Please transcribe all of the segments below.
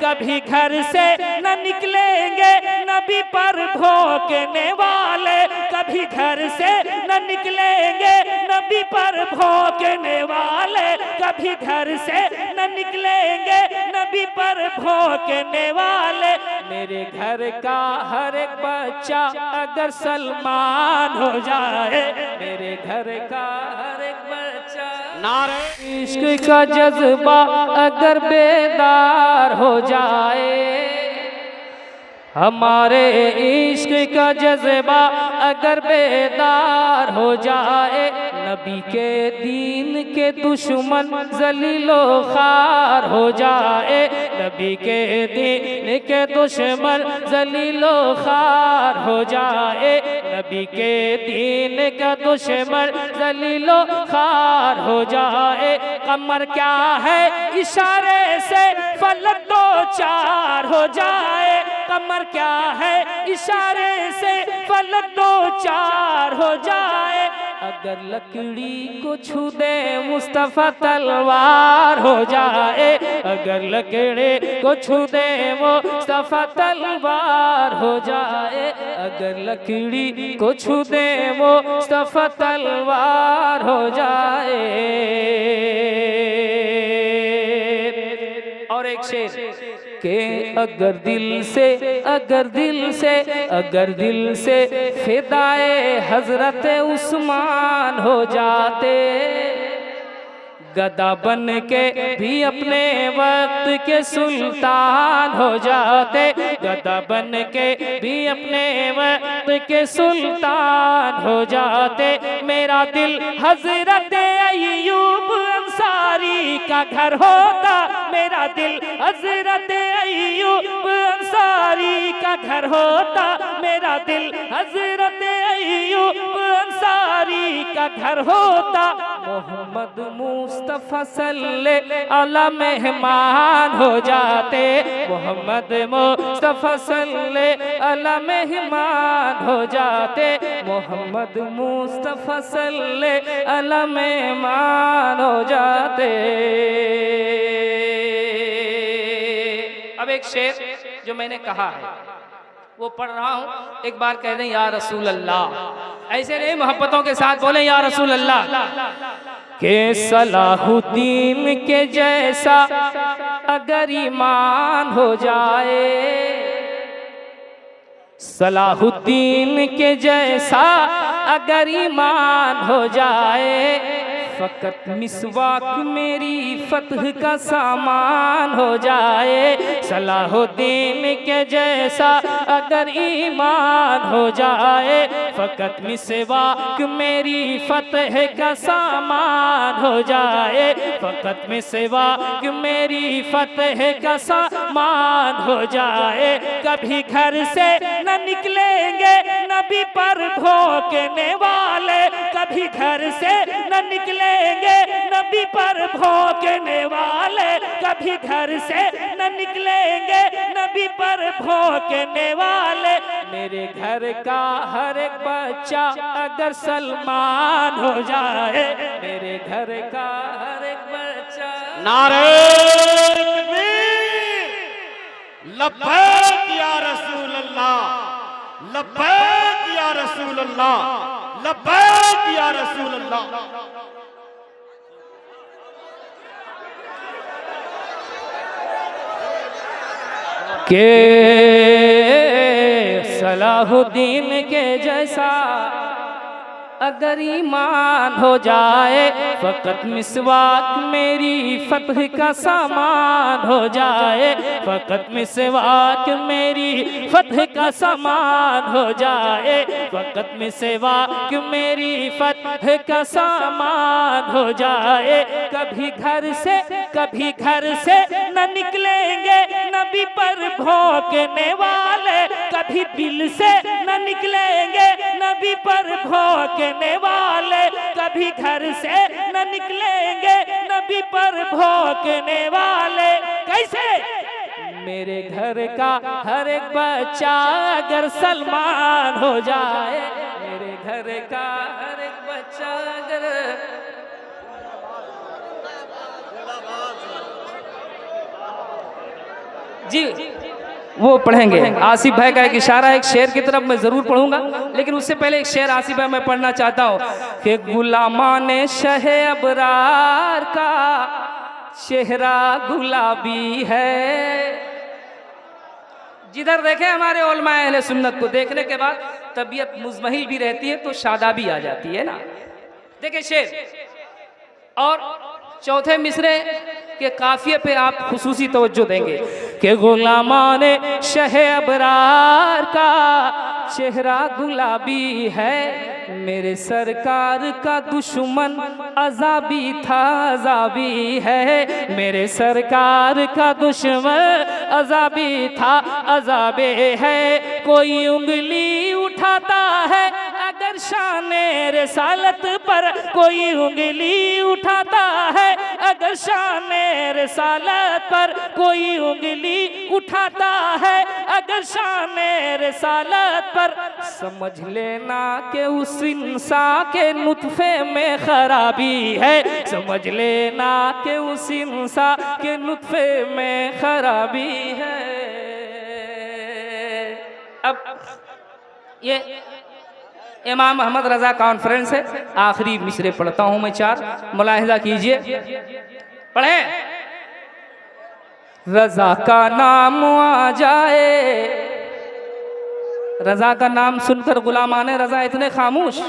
कभी घर से न निकलेंगे नबी पर भौंकने वाले, कभी घर से न निकलेंगे नबी पर भौंकने वाले, कभी घर से न निकलेंगे नबी पर भौंकने वाले। मेरे घर का हर एक बच्चा अगर सलमान हो जाए, मेरे घर का हर एक बच्चा नारे इश्क का जज्बा अगर बेदार हो जाए, हमारे इश्क का जज्बा अगर बेदार हो जाए, नबी के दीन के दुश्मन जलीलो खार हो जाए, नबी के दीन के दुश्मन जलीलो खार हो जाए, नबी के दीन का दुश्मन जलीलो खार हो जाए। कमर क्या है इशारे से फलक दो चार हो जाए, कमर क्या है इशारे से फलक दो चार हो जाए। अगर लकड़ी को छू दे मुस्तफा तलवार हो जाए, अगर लकड़ी को छू दे मुस्तफा तलवार हो जाए, अगर लकड़ी को छू दे मुस्तफा तलवार हो जाए। और एक शेर के अगर दिल से, अगर दिल से, अगर दिल से फिदाए हजरत उस्मान हो जाते, गदा बन के भी अपने वक्त के सुल्तान हो जाते, गदा बन के भी अपने वक्त के सुल्तान हो जाते। मेरा दिल हजरत अय्यूब अंसारी का घर होता, मेरा दिल हजरत अय्यूब अंसारी का घर होता, मेरा दिल हजरत अय्यूब अंसारी का घर होता। मोहम्मद मुस्तफा सल्लल्लाहु अलैहि मेहमान हो जाते, मोहम्मद मुस्तफा सल्लल्लाहु अलैहि मेहमान हो जाते, मोहम्मद मुस्तफा सल्लल्लाहु अलैहि मेहमान हो जाते। अब एक शेर जो मैंने कहा है वो पढ़ रहा हूँ, एक बार कह दें या रसूल अल्लाह, ऐसे नहीं मोहब्बतों के साथ बोले या रसूल अल्लाह। के सलाहुद्दीन के जैसा अगर ईमान हो जाए, सलाहुद्दीन के जैसा अगर ईमान हो जाए, फकत मिसवाक मेरी फतह का सामान हो जाए, सलाहुद्दीन के जैसा अगर ईमान हो जाए, फकत मिसवाक मेरी फतह का सामान हो जाए, फकत मिसवाक मेरी फतह का सामान हो जाए। कभी घर से न निकलेंगे नबी पर भौंकने वाले, कभी घर से न निकलेंगे नबी पर भौंकने वाले, कभी घर से न निकलेंगे नबी पर भौंकने वाले। मेरे घर का हर एक बच्चा अगर सलमान हो जाए, मेरे घर का हर एक बच्चा नारे तकबीर, लब्बैक या रसूल अल्लाह, लब्बैक या रसूल अल्लाह, लब्बैक या रसूल अल्लाह। के सलाहुद्दीन के जैसा अगर ईमान हो जाए, फकत मिसवाक मेरी फतह का सामान हो जाए, फकत मिसवाक मेरी फतह का सामान हो जाए, फकत मिसवाक मेरी फतह का सामान हो जाए। कभी घर से न निकलेंगे नबी पर भौंकने वाले, कभी दिल से न निकलेंगे नबी पर भौंकने वाले, कभी घर से न निकलेंगे नबी पर भौंकने वाले। कैसे? मेरे घर का हर एक बच्चा अगर सलमान हो जाए, मेरे घर का हर एक बच्चा अगर जी वो पढ़ेंगे। आसिफ भाई का एक इशारा एक शेर की तरफ मैं ज़रूर पढ़ूंगा, लेकिन उससे पहले एक शेर आसिफ भाई मैं पढ़ना चाहता हूँ कि गुलामाने शहे अबरार का चेहरा गुलाबी है। जिधर देखें हमारे उलमाए अहले सुन्नत को देखने के बाद तबीयत मुज़महिल भी रहती है तो शादाबी आ जाती है ना। देखिए शेर और चौथे मिसरे के काफिये पे आप खुसूसी तवज्जो देंगे कि गुलामाने शहे अबरार का चेहरा गुलाबी है, मेरे सरकार का दुश्मन अज़ाबी था अज़ाबी है, मेरे सरकार का दुश्मन अज़ाबी था अज़ाबे है। कोई उंगली उठाता है अगर शाने रिसालत पर, कोई उंगली उठाता है अगर शाने रिसालत पर, कोई उंगली उठाता है अगर शाने रिसालत पर, समझ लेना कि उस इंसान के नुत्फे में खराबी है, समझ लेना कि उस इंसान के नुत्फे में खराबी है। अब ये इमाम अहमद रजा कॉन्फ्रेंस है, आखिरी मिसरे पढ़ता हूं मैं 4, मुलाहिजा कीजिए, पढ़े। रजा का नाम आ जाए, रजा का नाम सुनकर गुलामाने रजा इतने खामोश,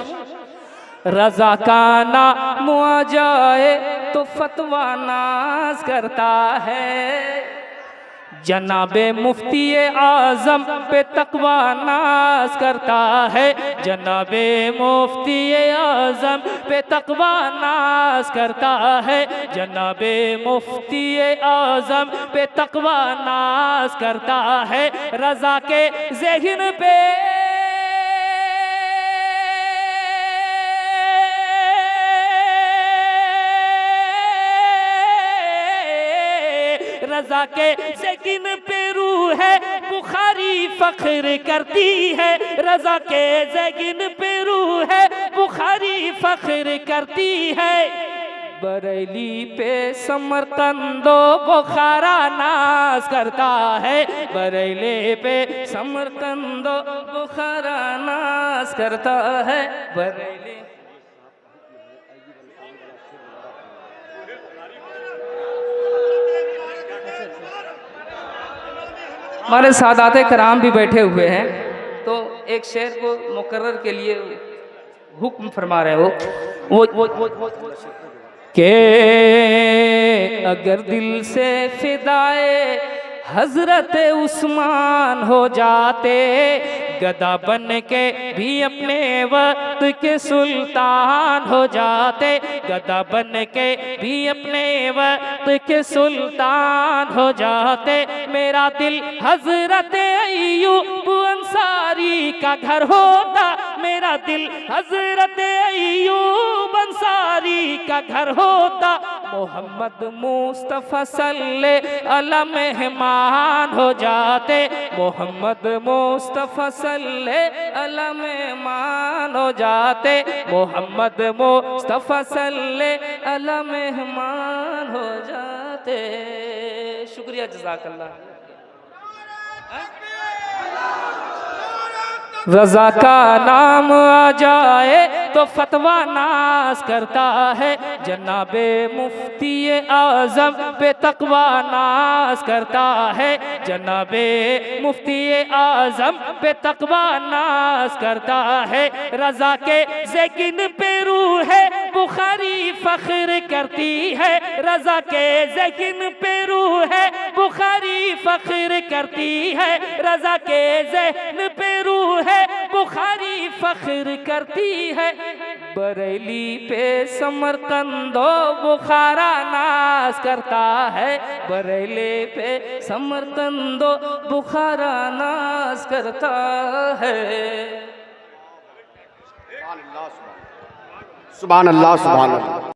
रजा का नाम आ जाए तो फतवा नाज करता है, जनाबे मुफ्ती आजम पे तकवा नाज करता है, जनाबे मुफ्ती आजम पे तकवा नाज करता है, जनाबे मुफ्ती आजम पे तकवा नाज करता है। रजा के ज़हन पे रजा के ज़हन पे रूह है बुखारी फख्र करती है, रजा के ज़हन पे रूह है बुखारी फख्र करती है, बरेली पे समरकंदो बुखारा नाज करता है, बरेली पे समरकंदो बुखारा नाज करता है, बरेली। हमारे सादाते कराम भी बैठे हुए हैं तो एक शेर को मुकर्रर के लिए हुक्म फरमा रहे हो, वो के अगर दिल से फिदाए हजरत उस्मान हो जाते, गदा बन के भी अपने वक्त के सुल्तान हो जाते, गदा बन के भी अपने वक्त के सुल्तान हो जाते, मेरा दिल हजरत अय्यूब अंसारी का घर होता, मेरा दिल हजरत अय्यूब अंसारी का घर होता, मोहम्मद मुस्तफ़ा सल्लल्लाहु अलैहि मेहमान हो जाते, मोहम्मद मुस्तफ़ा सल्लल्लाहु अलैहि मेहमान हो जाते, मोहम्मद मुस्तफ़ा सल्लल्लाहु अलैहि मेहमान हो जाते। शुक्रिया, जज़ाकल्लाह। रजा का नाम आ जाए तो फतवा नाज करता है, जनाबे मुफ्ती आजम पे तकवा नाज करता है, जनाबे मुफ्ती आजम पे तकवा नाज करता है, रजा के ज़हन पे रूह है बुखारी फख्र करती है, रजा के ज़हन पे रूह है बुखारी फख्र करती है, रजा के ज़हन पे रूह है बुखारी फख्र करती है, बरेली पे समरकंदो बुखारा नाज करता है, बरेली पे समरकंदो बुखारा नाज करता है। सुभान अल्लाह, सुभान अल्लाह।